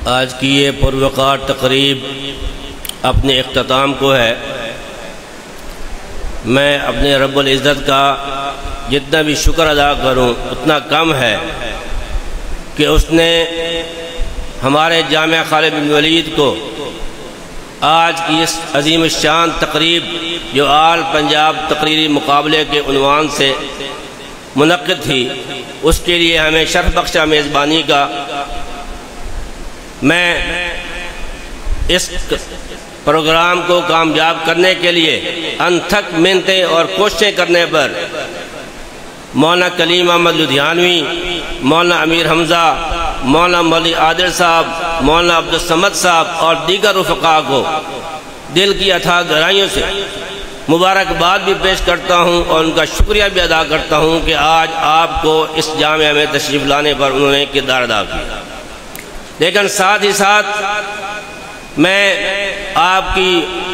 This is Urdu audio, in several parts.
آج کی یہ پروقار تقریب اپنے اختتام کو ہے۔ میں اپنے رب العزت کا جتنا بھی شکر ادا کروں اتنا کم ہے کہ اس نے ہمارے جامعہ خالد بن ولید کو آج کی اس عظیم الشان تقریب جو آل پنجاب تقریری مقابلے کے عنوان سے منعقد تھی، اس کے لیے ہمیں شرف بخشہ میزبانی کا۔ میں اس پروگرام کو کامیاب کرنے کے لیے انتھک محنتیں اور کوششیں کرنے پر مولانا کلیم احمد لدھیانوی، مولانا امیر حمزہ، مولانا مولوی عادل صاحب، مولانا عبدالصمد صاحب اور دیگر رفقاء کو دل کی اتھاہ گہرائیوں سے مبارکباد بھی پیش کرتا ہوں اور ان کا شکریہ بھی ادا کرتا ہوں کہ آج آپ کو اس جامعہ میں تشریف لانے پر انہوں نے کردار ادا کیا۔ لیکن ساتھ ہی ساتھ میں آپ کی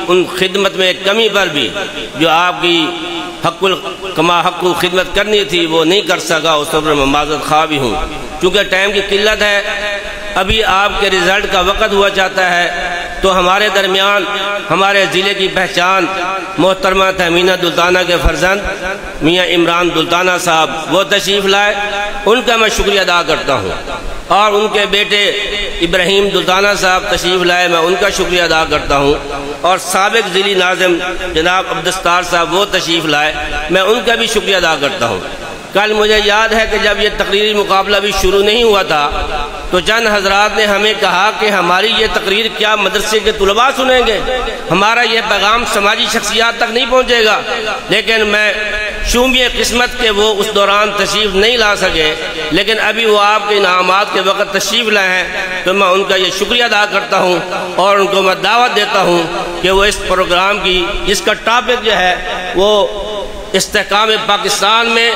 ان خدمت میں کمی پر بھی جو آپ کی کما حق خدمت کرنی تھی وہ نہیں کر سکا، اس پر میں معذرت خواہ بھی ہوں۔ چونکہ ٹائم کی قلت ہے، ابھی آپ کے رزلٹ کا وقت ہوا چاہتا ہے، تو ہمارے درمیان ہمارے ضلع کی پہچان محترمہ تہمینہ دلتانہ کے فرزند میاں عمران دلتانہ صاحب وہ تشریف لائے، ان کا میں شکریہ ادا کرتا ہوں، اور ان کے بیٹے ابراہیم دلتانہ صاحب تشریف لائے، میں ان کا شکریہ ادا کرتا ہوں، اور سابق ضلعی ناظم جناب عبدالستار صاحب وہ تشریف لائے، میں ان کا بھی شکریہ ادا کرتا ہوں۔ کل مجھے یاد ہے کہ جب یہ تقریری مقابلہ بھی شروع نہیں ہوا تھا تو چند حضرات نے ہمیں کہا کہ ہماری یہ تقریر کیا مدرسے کے طلباء سنیں گے، ہمارا یہ پیغام سماجی شخصیات تک نہیں پہنچے گا۔ لیکن میں شومیِ قسمت کے وہ اس دوران تشریف نہیں لا سکے، لیکن ابھی وہ آپ کے انعامات کے وقت تشریف لائے ہیں، تو میں ان کا یہ شکریہ ادا کرتا ہوں اور ان کو میں دعوت دیتا ہوں کہ وہ اس پروگرام کی جس کا ٹاپک جو ہے وہ استحکام پاکستان میں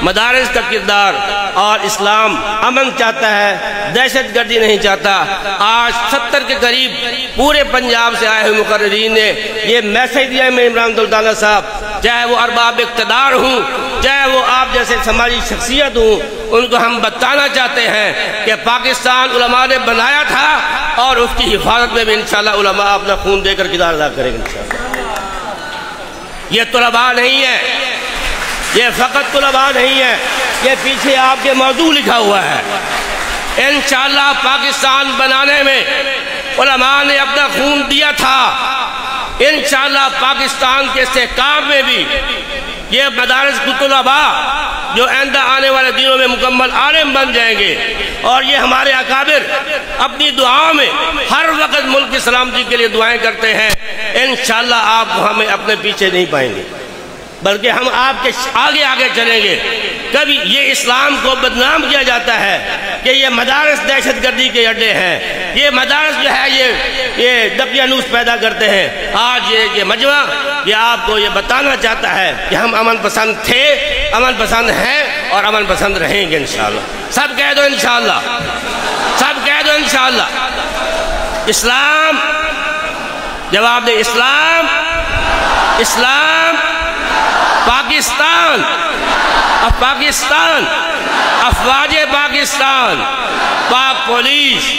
مدارس کا کردار اور اسلام امن چاہتا ہے، دہشت گردی نہیں چاہتا۔ آج 70 کے قریب پورے پنجاب سے آئے ہوئے مقررین نے یہ میسیج دیا ہے عمران دلتانہ صاحب، چاہے وہ ارباب اقتدار ہوں، چاہے وہ آپ جیسے سماجی شخصیت ہوں، ان کو ہم بتانا چاہتے ہیں کہ پاکستان علماء نے بنایا تھا اور اس کی حفاظت میں بھی انشاءاللہ علماء اپنا خون دے کر کردار ادا کریں گے انشاءاللہ۔ یہ طلباء نہیں ہے، یہ فقط طلباء نہیں ہے، یہ پیچھے آپ کے موضوع لکھا ہوا ہے۔ انشاءاللہ پاکستان بنانے میں علماء نے اپنا خون دیا تھا، انشاءاللہ پاکستان کے استحکام میں بھی یہ مدارس کے طلباء جو آئندہ آنے والے دنوں میں مکمل عالم بن جائیں گے، اور یہ ہمارے اکابر اپنی دعاؤں میں ہر وقت ملک کی سلامتی کے لیے دعائیں کرتے ہیں۔ انشاءاللہ آپ ہمیں اپنے پیچھے نہیں پائیں گے، بلکہ ہم آپ کے آگے آگے چلیں گے۔ کبھی یہ اسلام کو بدنام کیا جاتا ہے کہ یہ مدارس دہشت گردی کے اڈے ہیں، یہ مدارس جو ہے یہ دقیانوس پیدا کرتے ہیں۔ آج یہ مجمع یہ آپ کو یہ بتانا چاہتا ہے کہ ہم امن پسند تھے، امن پسند ہیں اور امن پسند رہیں گے انشاءاللہ۔ سب کہہ دو انشاءاللہ، سب کہہ دو انشاءاللہ۔ اسلام، جواب دے، اسلام، اسلام، پاکستان، پاکستان، افواج پاکستان، پاک پولیس۔